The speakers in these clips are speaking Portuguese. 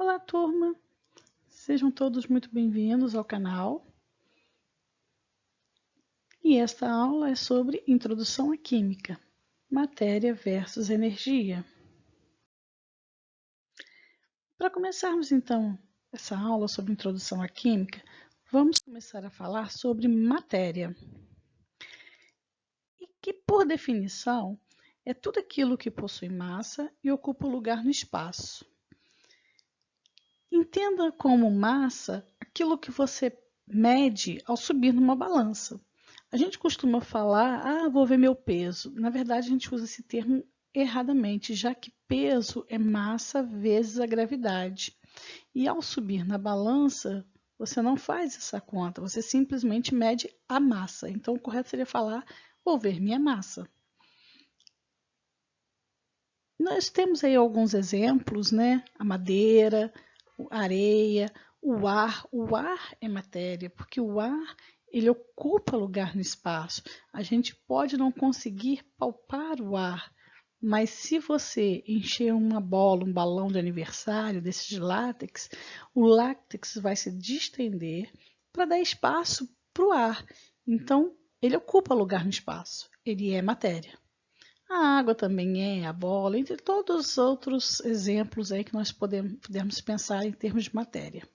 Olá, turma! Sejam todos muito bem-vindos ao canal. E esta aula é sobre Introdução à Química, matéria versus energia. Para começarmos, então, essa aula sobre Introdução à Química, vamos começar a falar sobre matéria. E que, por definição, é tudo aquilo que possui massa e ocupa lugar no espaço. Entenda como massa aquilo que você mede ao subir numa balança. A gente costuma falar, vou ver meu peso. Na verdade, a gente usa esse termo erradamente, já que peso é massa vezes a gravidade. E ao subir na balança, você não faz essa conta, você simplesmente mede a massa. Então, o correto seria falar, vou ver minha massa. Nós temos aí alguns exemplos, né? A madeira, a areia, o ar. O ar é matéria, porque o ar ele ocupa lugar no espaço. A gente pode não conseguir palpar o ar, mas se você encher uma bola, um balão de aniversário desses de látex, o látex vai se distender para dar espaço para o ar. Então, ele ocupa lugar no espaço. Ele é matéria. A água também é, a bola, entre todos os outros exemplos aí que nós podemos pensar em termos de matéria.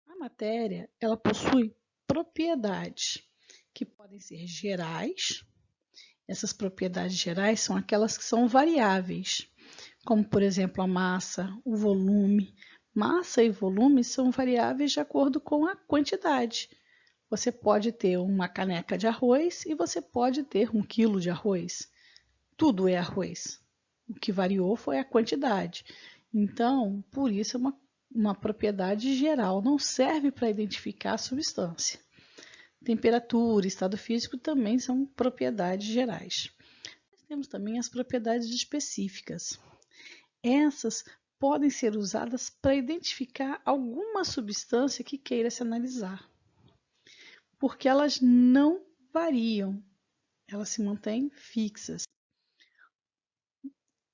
A matéria, ela possui propriedades que podem ser gerais. Essas propriedades gerais são aquelas que são variáveis, como, por exemplo, a massa, o volume. Massa e volume são variáveis de acordo com a quantidade. Você pode ter uma caneca de arroz e você pode ter 1 quilo de arroz. Tudo é arroz. O que variou foi a quantidade. Então, por isso é uma propriedade geral, não serve para identificar a substância. Temperatura, estado físico também são propriedades gerais. Nós temos também as propriedades específicas. Essas podem ser usadas para identificar alguma substância que queira se analisar, porque elas não variam, elas se mantêm fixas.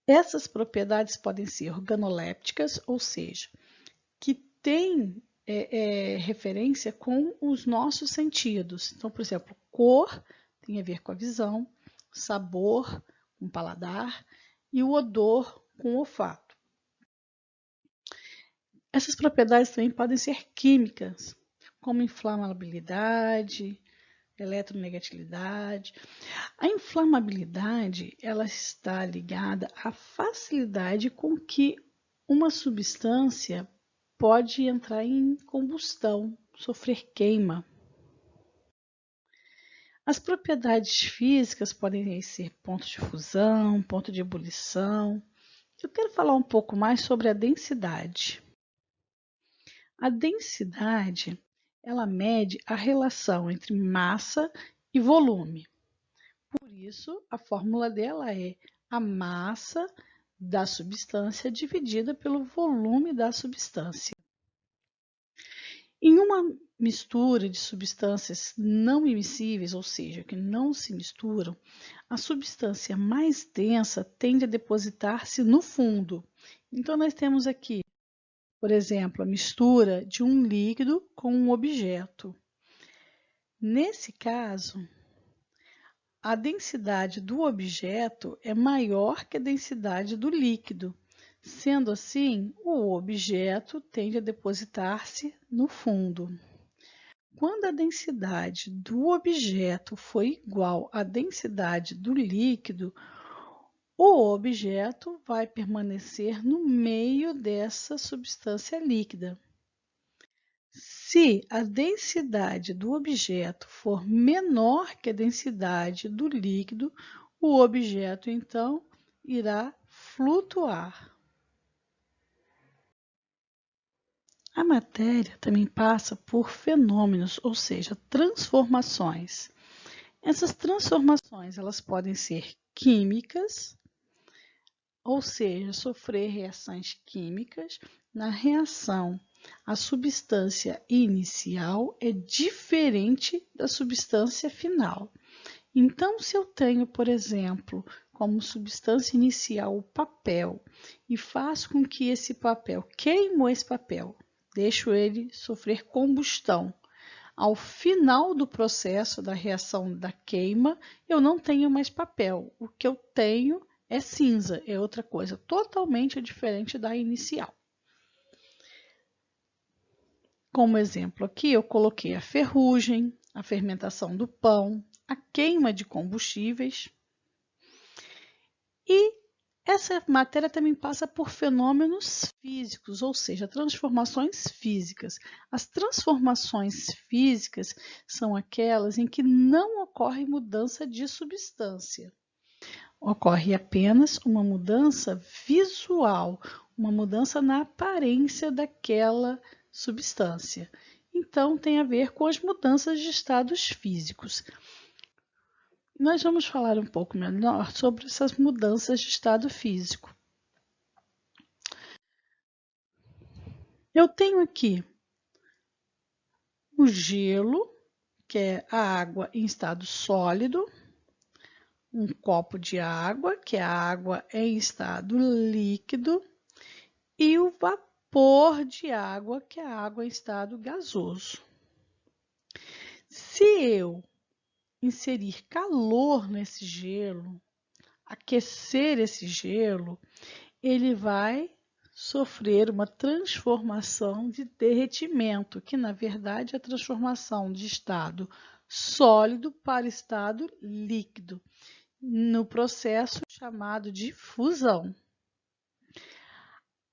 Essas propriedades podem ser organolépticas, ou seja, que têm referência com os nossos sentidos. Então, por exemplo, cor tem a ver com a visão, sabor com o paladar e o odor com o olfato. Essas propriedades também podem ser químicas, como inflamabilidade, eletronegatividade. A inflamabilidade ela está ligada à facilidade com que uma substância pode entrar em combustão, sofrer queima. As propriedades físicas podem ser ponto de fusão, ponto de ebulição. Eu quero falar um pouco mais sobre a densidade. A densidade ela mede a relação entre massa e volume. Por isso, a fórmula dela é a massa da substância dividida pelo volume da substância. Em uma mistura de substâncias não immiscíveis, ou seja, que não se misturam, a substância mais densa tende a depositar-se no fundo. Então, nós temos aqui, por exemplo, a mistura de um líquido com um objeto. Nesse caso, a densidade do objeto é maior que a densidade do líquido. Sendo assim, o objeto tende a depositar-se no fundo. Quando a densidade do objeto for igual à densidade do líquido, o objeto vai permanecer no meio dessa substância líquida. Se a densidade do objeto for menor que a densidade do líquido, o objeto, então, irá flutuar. A matéria também passa por fenômenos, ou seja, transformações. Essas transformações elas podem ser químicas, ou seja, sofrer reações químicas. Na reação, a substância inicial é diferente da substância final. Então, se eu tenho, por exemplo, como substância inicial o papel e faço com que esse papel, queimo esse papel, deixo ele sofrer combustão. Ao final do processo da reação da queima, eu não tenho mais papel. O que eu tenho é cinza, é outra coisa totalmente diferente da inicial. Como exemplo aqui, eu coloquei a ferrugem, a fermentação do pão, a queima de combustíveis. E essa matéria também passa por fenômenos físicos, ou seja, transformações físicas. As transformações físicas são aquelas em que não ocorre mudança de substância. Ocorre apenas uma mudança visual, uma mudança na aparência daquela substância. Então, tem a ver com as mudanças de estados físicos. Nós vamos falar um pouco melhor sobre essas mudanças de estado físico. Eu tenho aqui o gelo, que é a água em estado sólido, um copo de água, que é a água em estado líquido, e o vapor de água, que é a água em estado gasoso. Se eu inserir calor nesse gelo, aquecer esse gelo, ele vai sofrer uma transformação de derretimento, que na verdade é a transformação de estado sólido para estado líquido, no processo chamado de fusão.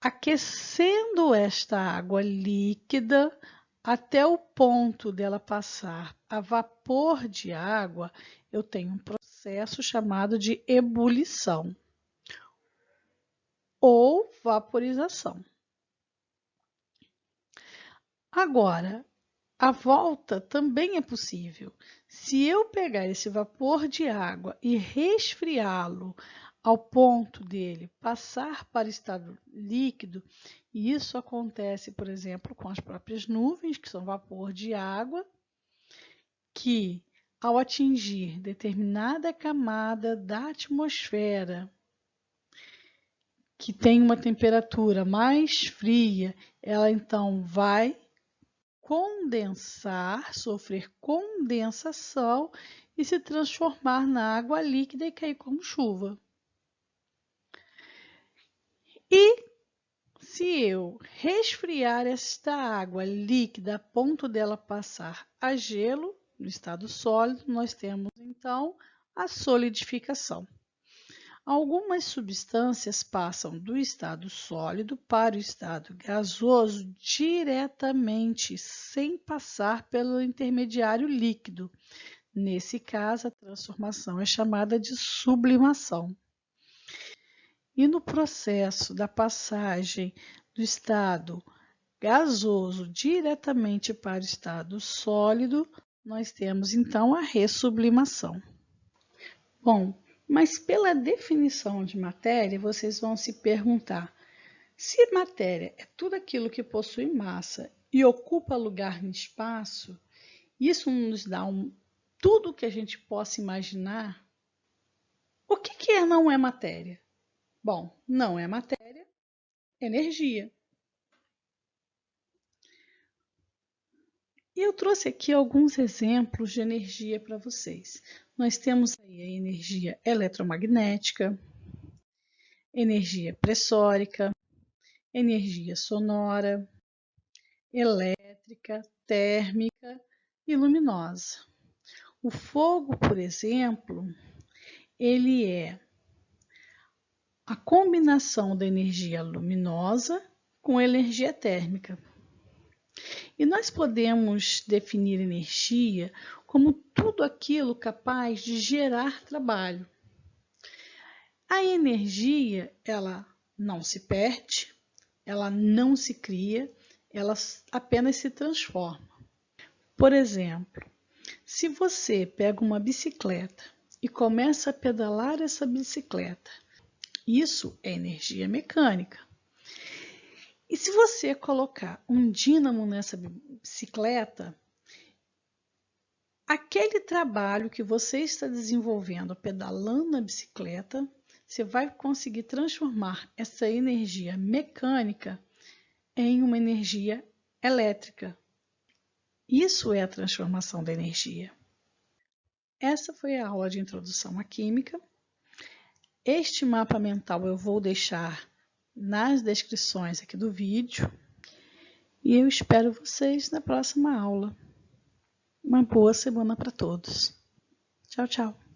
Aquecendo esta água líquida até o ponto dela passar a vapor de água, eu tenho um processo chamado de ebulição ou vaporização. Agora, a volta também é possível. Se eu pegar esse vapor de água e resfriá-lo ao ponto dele passar para o estado líquido, e isso acontece, por exemplo, com as próprias nuvens, que são vapor de água, que ao atingir determinada camada da atmosfera, que tem uma temperatura mais fria, ela então vai condensar, sofrer condensação e se transformar na água líquida e cair como chuva. E se eu resfriar esta água líquida a ponto dela passar a gelo, no estado sólido, nós temos então a solidificação. Algumas substâncias passam do estado sólido para o estado gasoso diretamente, sem passar pelo intermediário líquido. Nesse caso, a transformação é chamada de sublimação. E no processo da passagem do estado gasoso diretamente para o estado sólido, nós temos então a ressublimação. Bom, mas pela definição de matéria, vocês vão se perguntar: se matéria é tudo aquilo que possui massa e ocupa lugar no espaço, isso nos dá tudo que a gente possa imaginar? O que não é matéria? Bom, não é matéria, energia. E eu trouxe aqui alguns exemplos de energia para vocês. Nós temos aí a energia eletromagnética, energia pressórica, energia sonora, elétrica, térmica e luminosa. O fogo, por exemplo, ele é a combinação da energia luminosa com energia térmica. E nós podemos definir energia como tudo aquilo capaz de gerar trabalho. A energia, ela não se perde, ela não se cria, ela apenas se transforma. Por exemplo, se você pega uma bicicleta e começa a pedalar essa bicicleta, isso é energia mecânica. E se você colocar um dínamo nessa bicicleta, aquele trabalho que você está desenvolvendo pedalando a bicicleta você vai conseguir transformar essa energia mecânica em uma energia elétrica. Isso é a transformação da energia. Essa foi a aula de introdução à química. Este mapa mental eu vou deixar nas descrições aqui do vídeo. E eu espero vocês na próxima aula. Uma boa semana para todos. Tchau, tchau.